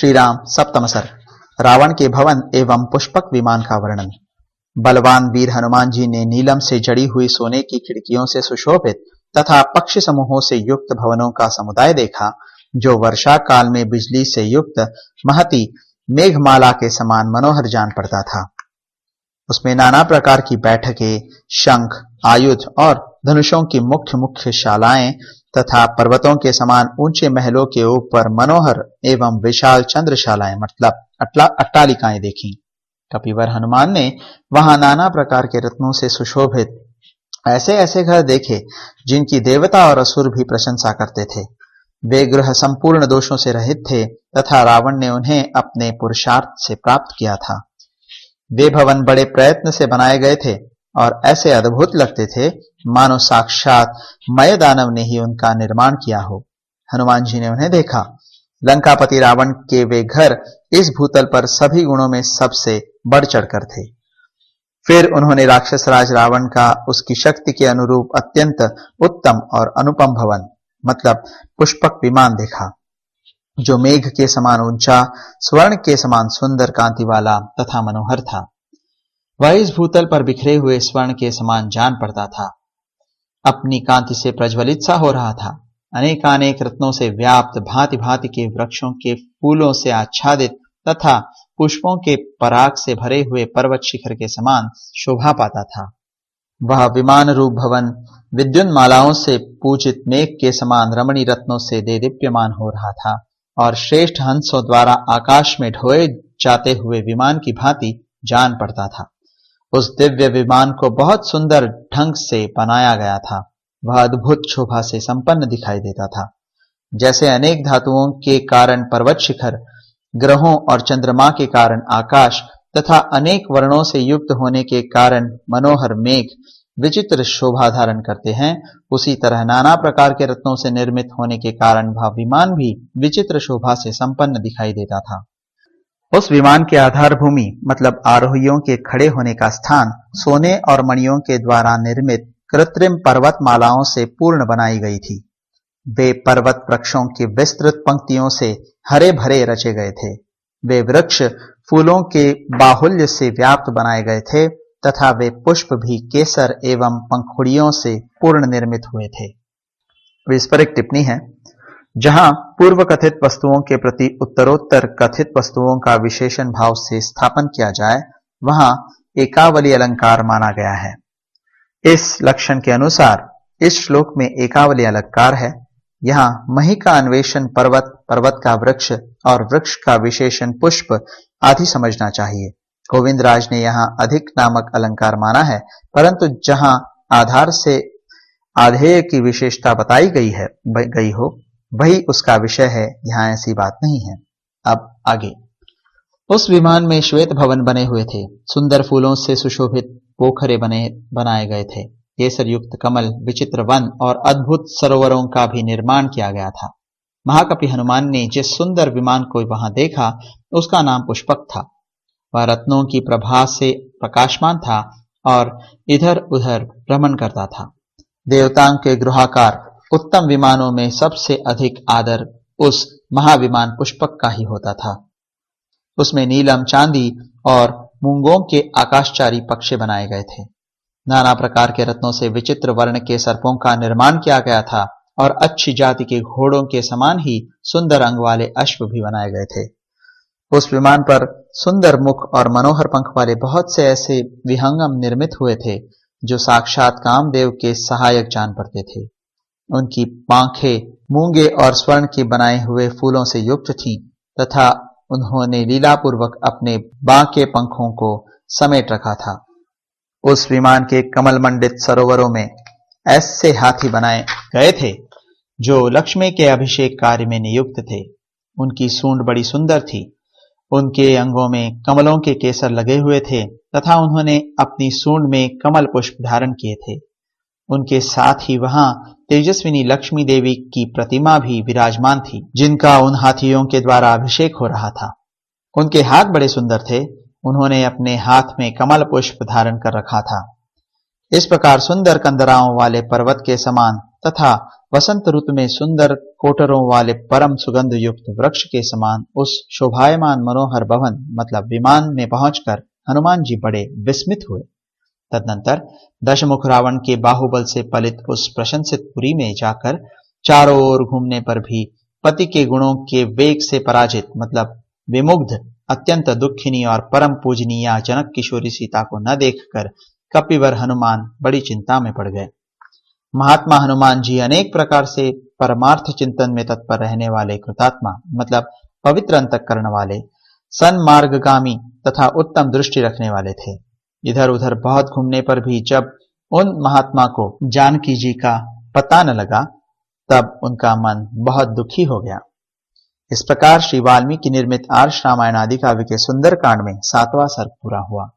श्री राम सप्तम सर्ग रावण के भवन एवं पुष्पक विमान का वर्णन। बलवान वीर हनुमान जी ने नीलम से जड़ी हुई सोने की खिड़कियों से सुशोभित तथा पक्षी समूहों से युक्त भवनों का समुदाय देखा, जो वर्षा काल में बिजली से युक्त महती मेघमाला के समान मनोहर जान पड़ता था। उसमें नाना प्रकार की बैठकें, शंख, आयुध और धनुषों की मुख्य मुख्य शालाएं तथा पर्वतों के समान ऊंचे महलों के ऊपर मनोहर एवं विशाल चंद्रशालाएं मतलब अट्टालिकाएं देखी। कपिवर हनुमान ने वहां नाना प्रकार के रत्नों से सुशोभित ऐसे ऐसे घर देखे जिनकी देवता और असुर भी प्रशंसा करते थे। वे गृह संपूर्ण दोषों से रहित थे तथा रावण ने उन्हें अपने पुरुषार्थ से प्राप्त किया था। वे भवन बड़े प्रयत्न से बनाए गए थे और ऐसे अद्भुत लगते थे मानो साक्षात मय दानव ने ही उनका निर्माण किया हो। हनुमान जी ने उन्हें देखा। लंकापति रावण के वे घर इस भूतल पर सभी गुणों में सबसे बढ़ चढ़कर थे। फिर उन्होंने राक्षस राज रावण का उसकी शक्ति के अनुरूप अत्यंत उत्तम और अनुपम भवन मतलब पुष्पक विमान देखा, जो मेघ के समान ऊंचा, स्वर्ण के समान सुंदर कांति वाला तथा मनोहर था। वह इस भूतल पर बिखरे हुए स्वर्ण के समान जान पड़ता था। अपनी कांति से प्रज्वलित सा हो रहा था। अनेकानेक रत्नों से व्याप्त, भांति भांति के वृक्षों के फूलों से आच्छादित तथा पुष्पों के पराग से भरे हुए पर्वत शिखर के समान शोभा पाता था। वह विमान रूप भवन विद्युन्मालाओं से पूजित मेघ के समान रमणी रत्नों से देदीप्यमान हो रहा था और श्रेष्ठ हंसों द्वारा आकाश में ढोए जाते हुए विमान की भांति जान पड़ता था। उस दिव्य विमान को बहुत सुंदर ढंग से बनाया गया था। वह अद्भुत शोभा से संपन्न दिखाई देता था। जैसे अनेक धातुओं के कारण पर्वत शिखर, ग्रहों और चंद्रमा के कारण आकाश तथा अनेक वर्णों से युक्त होने के कारण मनोहर मेघ विचित्र शोभा धारण करते हैं, उसी तरह नाना प्रकार के रत्नों से निर्मित होने के कारण वह विमान भी विचित्र शोभा से संपन्न दिखाई देता था। उस विमान के आधार भूमि मतलब आरोहियों के खड़े होने का स्थान सोने और मणियों के द्वारा निर्मित कृत्रिम पर्वत मालाओं से पूर्ण बनाई गई थी। वे पर्वत वृक्षों की विस्तृत पंक्तियों से हरे भरे रचे गए थे। वे वृक्ष फूलों के बाहुल्य से व्याप्त बनाए गए थे तथा वे पुष्प भी केसर एवं पंखुड़ियों से पूर्ण निर्मित हुए थे। इस पर एक टिप्पणी है, जहां पूर्व कथित वस्तुओं के प्रति उत्तरोत्तर कथित वस्तुओं का विशेषण भाव से स्थापन किया जाए, वहां एकावली अलंकार माना गया है। इस लक्षण के अनुसार इस श्लोक में एकावली अलंकार है। यहाँ मही का अन्वेषण पर्वत, पर्वत का वृक्ष और वृक्ष का विशेषण पुष्प आदि समझना चाहिए। गोविंद राज ने यहाँ अधिक नामक अलंकार माना है, परंतु जहां आधार से आधेय की विशेषता बताई गई हो वही उसका विषय है। यहाँ ऐसी बात नहीं है। अब आगे। उस विमान में श्वेत भवन बने हुए थे। सुंदर फूलों से सुशोभित पोखरे बनाए गए थे। केसर युक्त कमल, विचित्र वन और अद्भुत सरोवरों का भी निर्माण किया गया था। महाकपि हनुमान ने जिस सुंदर विमान को वहां देखा उसका नाम पुष्पक था। वह रत्नों की प्रभा से प्रकाशमान था और इधर उधर भ्रमण करता था। देवताओं के गृहाकार उत्तम विमानों में सबसे अधिक आदर उस महाविमान पुष्पक का ही होता था। उसमें नीलम, चांदी और मूंगों के आकाशचारी पक्षी बनाए गए थे। नाना प्रकार के रत्नों से विचित्र वर्ण के सर्पों का निर्माण किया गया था और अच्छी जाति के घोड़ों के समान ही सुंदर अंग वाले अश्व भी बनाए गए थे। उस विमान पर सुंदर मुख और मनोहर पंख वाले बहुत से ऐसे विहंगम निर्मित हुए थे जो साक्षात कामदेव के सहायक जान पड़ते थे। उनकी पांखें मूंगे और स्वर्ण के बनाए हुए फूलों से युक्त थीं तथा उन्होंने लीलापूर्वक अपने बांके पंखों को समेट रखा था। उस विमान के कमल मंडित सरोवरों में ऐसे हाथी बनाए गए थे जो लक्ष्मी के अभिषेक कार्य में नियुक्त थे। उनकी सूंड बड़ी सुंदर थी। उनके अंगों में कमलों के केसर लगे हुए थे तथा उन्होंने अपनी सूंड में कमल पुष्प धारण किए थे। उनके साथ ही वहां तेजस्विनी लक्ष्मी देवी की प्रतिमा भी विराजमान थी, जिनका उन हाथियों के द्वारा अभिषेक हो रहा था। उनके हाथ बड़े सुंदर थे। उन्होंने अपने हाथ में कमल पुष्प धारण कर रखा था। इस प्रकार सुंदर कंदराओं वाले पर्वत के समान तथा वसंत ऋतु में सुंदर कोटरों वाले परम सुगंध युक्त वृक्ष के समान उस शोभायमान मनोहर भवन मतलब विमान में पहुंचकर हनुमान जी बड़े विस्मित हुए। तदनंतर दशमुख रावण के बाहुबल से पलित उस प्रशंसित पुरी में जाकर चारों ओर घूमने पर भी पति के गुणों के वेग से पराजित मतलब विमुग्ध अत्यंत दुखिनी और परम पूजनीय जनक किशोरी सीता को न देखकर कपिवर हनुमान बड़ी चिंता में पड़ गए। महात्मा हनुमान जी अनेक प्रकार से परमार्थ चिंतन में तत्पर रहने वाले कृतात्मा मतलब पवित्र अंतःकरण वाले सन्मार्गगामी तथा उत्तम दृष्टि रखने वाले थे। इधर उधर बहुत घूमने पर भी जब उन महात्मा को जानकी जी का पता न लगा तब उनका मन बहुत दुखी हो गया। इस प्रकार श्री वाल्मीकि निर्मित आर्ष रामायण आदि काव्य के सुंदर कांड में 7वां सर्ग पूरा हुआ।